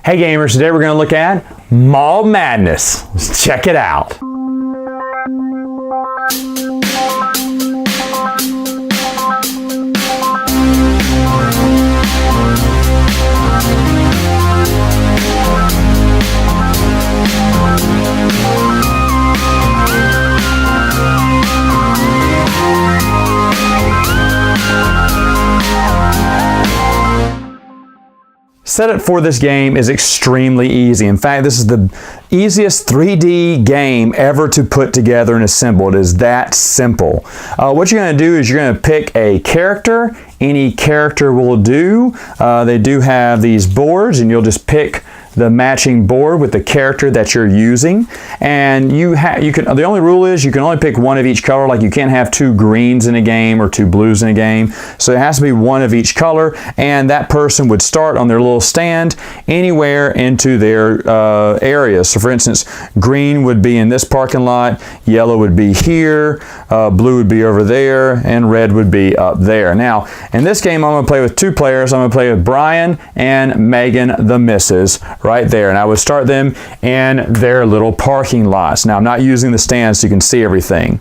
Hey gamers, today we're going to look at Mall Madness. Let's check it out. Setup for this game is extremely easy. In fact, this is the easiest 3D game ever to put together and assemble. It is that simple. What you're going to do is you're going to pick a character. Any character will do. They do have these boards, and you'll just pick the matching board with the character that you're using. And the only rule is you can only pick one of each color. Like you can't have two greens in a game or two blues in a game. So it has to be one of each color, and that person would start on their little stand anywhere into their areas. So for instance, green would be in this parking lot, yellow would be here, blue would be over there, and red would be up there. Now, in this game, I'm going to play with two players. I'm going to play with Brian and Megan, the missus, right there. And I would start them in their little parking lots. Now, I'm not using the stand so you can see everything.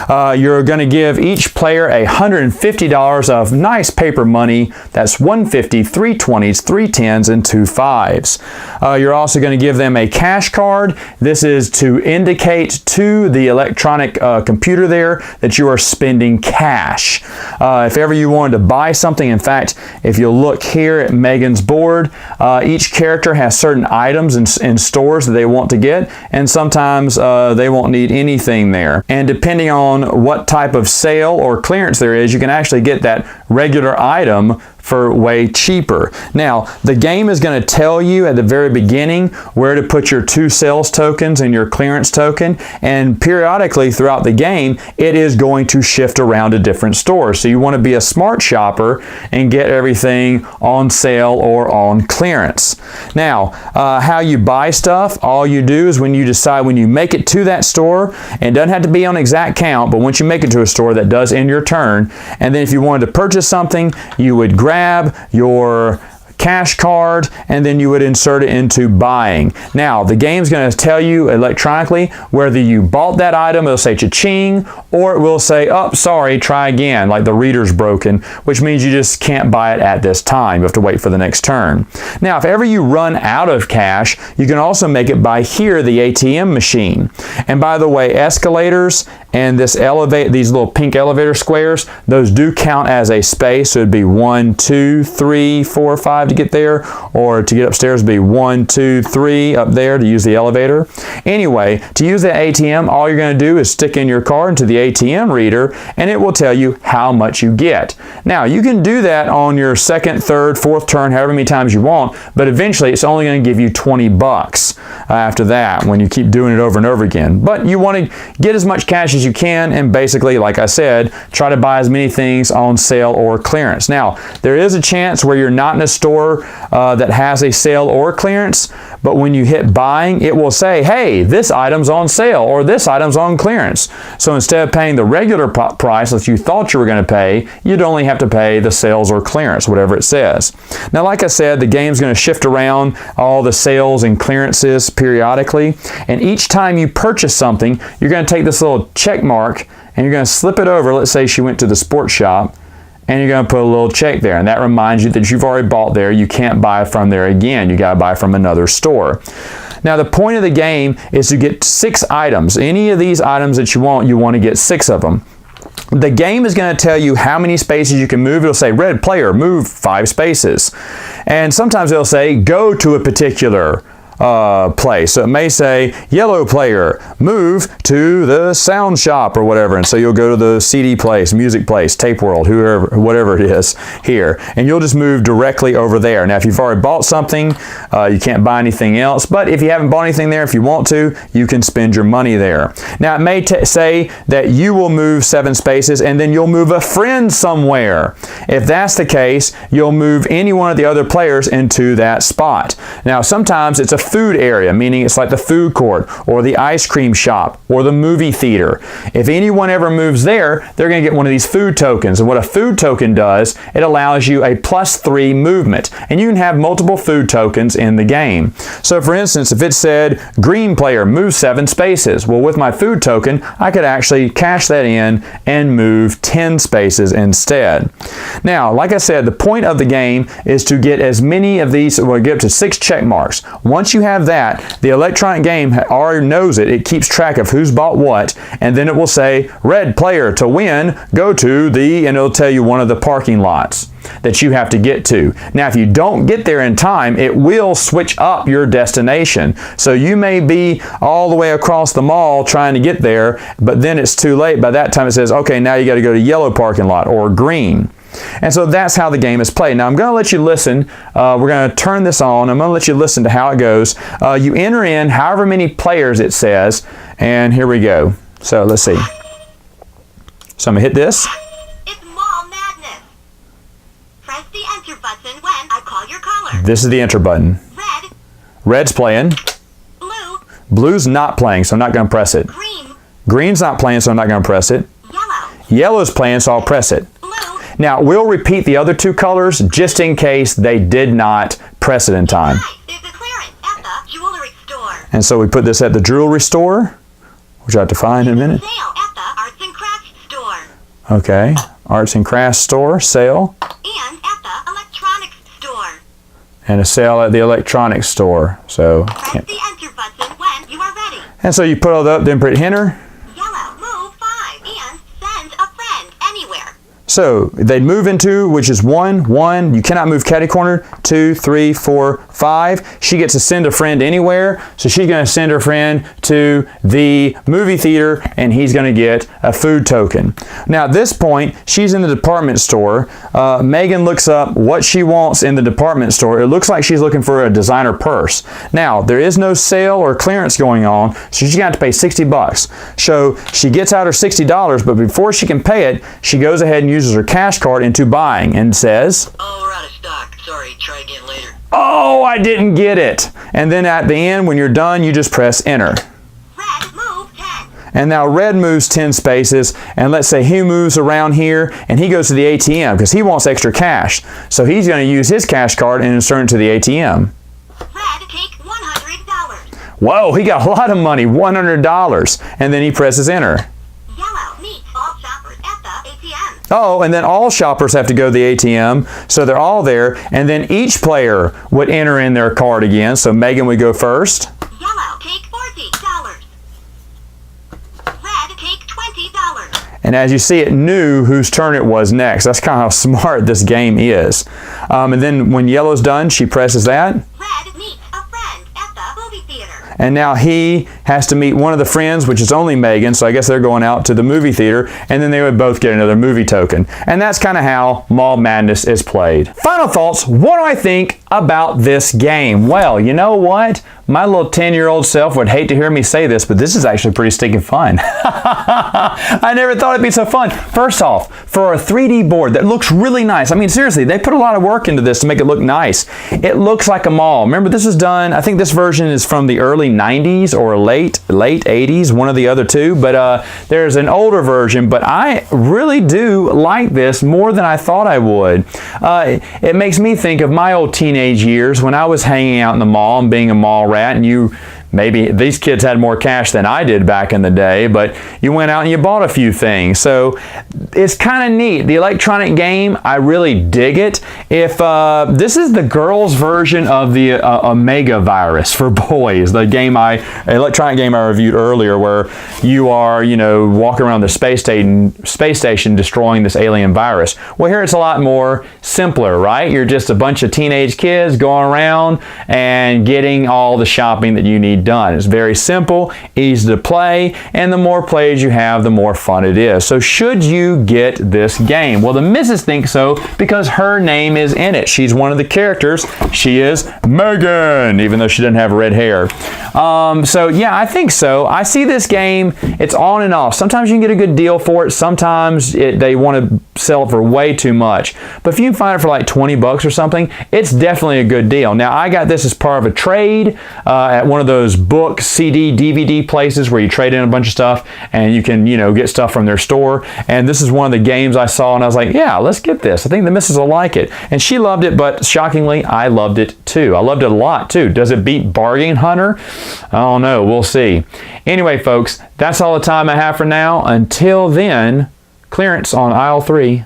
You're going to give each player $150 of nice paper money. That's $150, 3 20s, 3 10s, and 2 5s. You're also going to give them a cash card. This is to indicate to the electronic computer there that you are spending cash. If ever you wanted to buy something, in fact, if you look here at Megan's board, each character has certain items in stores that they want to get, and sometimes they won't need anything there. And depending on what type of sale or clearance there is, you can actually get that regular item for way cheaper. Now, the game is going to tell you at the very beginning where to put your 2 sales tokens and your clearance token, and periodically throughout the game, it is going to shift around to different stores. So you want to be a smart shopper and get everything on sale or on clearance. Now, how you buy stuff, all you do is when you make it to that store, and it doesn't have to be on exact count, but once you make it to a store, that does end your turn. And then if you wanted to purchase something, you would grab your cash card, and then you would insert it into buying. Now, the game's going to tell you electronically whether you bought that item. It'll say cha-ching, or it will say, oh, sorry, try again, like the reader's broken, which means you just can't buy it at this time. You have to wait for the next turn. Now, if ever you run out of cash, you can also make it by here, the ATM machine. And by the way, escalators and these little pink elevator squares, those do count as a space. So it'd be 1, 2, 3, 4, 5 to get there, or to get upstairs would be 1, 2, 3 up there to use the elevator. Anyway, to use the ATM, all you're going to do is stick in your card into the ATM reader, and it will tell you how much you get. Now, you can do that on your second, third, fourth turn, however many times you want, but eventually it's only going to give you 20 bucks after that when you keep doing it over and over again. But you want to get as much cash as you can, and basically, like I said, try to buy as many things on sale or clearance. Now, there is a chance where you're not in a store that has a sale or clearance, but when you hit buying, it will say, hey, this item's on sale or this item's on clearance. So instead of paying the regular price that you thought you were going to pay, you'd only have to pay the sales or clearance, whatever it says. Now, like I said, the game's going to shift around all the sales and clearances periodically, and each time you purchase something, you're going to take this little check mark and you're going to slip it over. Let's say she went to the sports shop, and you're going to put a little check there, and that reminds you that you've already bought there. You can't buy from there again. You got to buy from another store. Now, the point of the game is to get 6 items. Any of these items that you want to get 6 of them. The game is going to tell you how many spaces you can move. It'll say, red player, move 5 spaces. And sometimes it'll say, go to a particular place. So it may say, yellow player, move to the sound shop or whatever. And so you'll go to the CD place, music place, tape world, whatever it is here. And you'll just move directly over there. Now, if you've already bought something, you can't buy anything else. But if you haven't bought anything there, if you want to, you can spend your money there. Now, it may say that you will move 7 spaces and then you'll move a friend somewhere. If that's the case, you'll move any one of the other players into that spot. Now, sometimes it's a food area, meaning it's like the food court or the ice cream shop or the movie theater. If anyone ever moves there, they're going to get one of these food tokens. And what a food token does, it allows you a +3 movement. And you can have multiple food tokens in the game. So for instance, if it said green player move 7 spaces, well, with my food token, I could actually cash that in and move 10 spaces instead. Now, like I said, the point of the game is to get as many of these, well, get up to 6 check marks. Once you have that, the electronic game already knows it. It keeps track of who's bought what, and then it will say, red player to win, go to the, and it'll tell you one of the parking lots that you have to get to. Now, if you don't get there in time, it will switch up your destination. So you may be all the way across the mall trying to get there, but then it's too late. By that time it says, okay, now you got to go to yellow parking lot or green. And so that's how the game is played. Now I'm going to let you listen. We're going to turn this on. I'm going to let you listen to how it goes. You enter in however many players it says, and here we go. So let's see. So I'm going to hit this. It's Mall Madness. Press the enter button when I call your caller. This is the enter button. Red. Red's playing. Blue. Blue's not playing, so I'm not going to press it. Green. Green's not playing, so I'm not going to press it. Yellow. Yellow's playing, so I'll press it. Now, we'll repeat the other 2 colors just in case they did not press it in time. There's a clearance at the jewelry store. And so we put this at the jewelry store, which I have to find in a minute. Sale at the arts and crafts store. Okay, arts and crafts store, sale. And at the electronics store. And a sale at the electronics store. So, Press the enter button when you are ready. and so you put all that up, then put enter. Yellow, move 5 and send a friend anywhere. So they'd move into, which is 1, 1. You cannot move catty corner. 2, 3, 4, 5. She gets to send a friend anywhere. So she's going to send her friend to the movie theater, and he's going to get a food token. Now at this point, she's in the department store. Megan looks up what she wants in the department store. It looks like she's looking for a designer purse. Now there is no sale or clearance going on, so she's going to have to pay $60. So she gets out her $60, but before she can pay it, she goes ahead and uses her cash card into buying and says, "Oh, we're out of stock. Sorry, try again later." "Oh, I didn't get it." And then at the end, when you're done, you just press enter. Red, move 10. And now red moves 10 spaces, and let's say he moves around here and he goes to the ATM because he wants extra cash. So he's going to use his cash card and insert it to the ATM. Red, take $100. Whoa, he got a lot of money, $100. And then he presses enter. Yellow, meet all shoppers at the ATM. Oh, and then all shoppers have to go to the ATM, so they're all there, and then each player would enter in their card again. So Megan would go first. Yellow, take $40. Red, take $20. And as you see, it knew whose turn it was next. That's kind of how smart this game is. And then when yellow's done, she presses that. Red, meet a friend at the movie theater. And now he has to meet one of the friends, which is only Megan, so I guess they're going out to the movie theater, and then they would both get another movie token. And that's kind of how Mall Madness is played. Final thoughts, what do I think about this game? Well, you know what? My little 10-year-old self would hate to hear me say this, but this is actually pretty stinking fun. I never thought it'd be so fun. First off, for a 3D board that looks really nice, I mean, seriously, they put a lot of work into this to make it look nice. It looks like a mall. Remember, this was done, I think this version is from the early 90s or late 80s, one of the other two, but there's an older version, but I really do like this more than I thought I would. It makes me think of my old teenage years when I was hanging out in the mall and being a mall rat, and maybe these kids had more cash than I did back in the day, but you went out and you bought a few things. So it's kind of neat. The electronic game, I really dig it. If this is the girls' version of the Omega virus for boys, the electronic game I reviewed earlier, where you are, walking around the space station destroying this alien virus. Well, here it's a lot more simpler, right? You're just a bunch of teenage kids going around and getting all the shopping that you need done. It's very simple, easy to play, and the more plays you have, the more fun it is. So should you get this game? Well, the missus thinks so because her name is in it. She's one of the characters. She is Megan, even though she doesn't have red hair. So yeah, I think so. I see this game, it's on and off. Sometimes you can get a good deal for it. Sometimes they want to sell it for way too much. But if you can find it for like 20 bucks or something, it's definitely a good deal. Now, I got this as part of a trade at one of those book, CD, DVD places where you trade in a bunch of stuff and you can, get stuff from their store. And this is one of the games I saw and I was like, yeah, let's get this. I think the missus will like it. And she loved it, but shockingly, I loved it too. I loved it a lot too. Does it beat Bargain Hunter? I don't know. We'll see. Anyway, folks, that's all the time I have for now. Until then, clearance on aisle 3.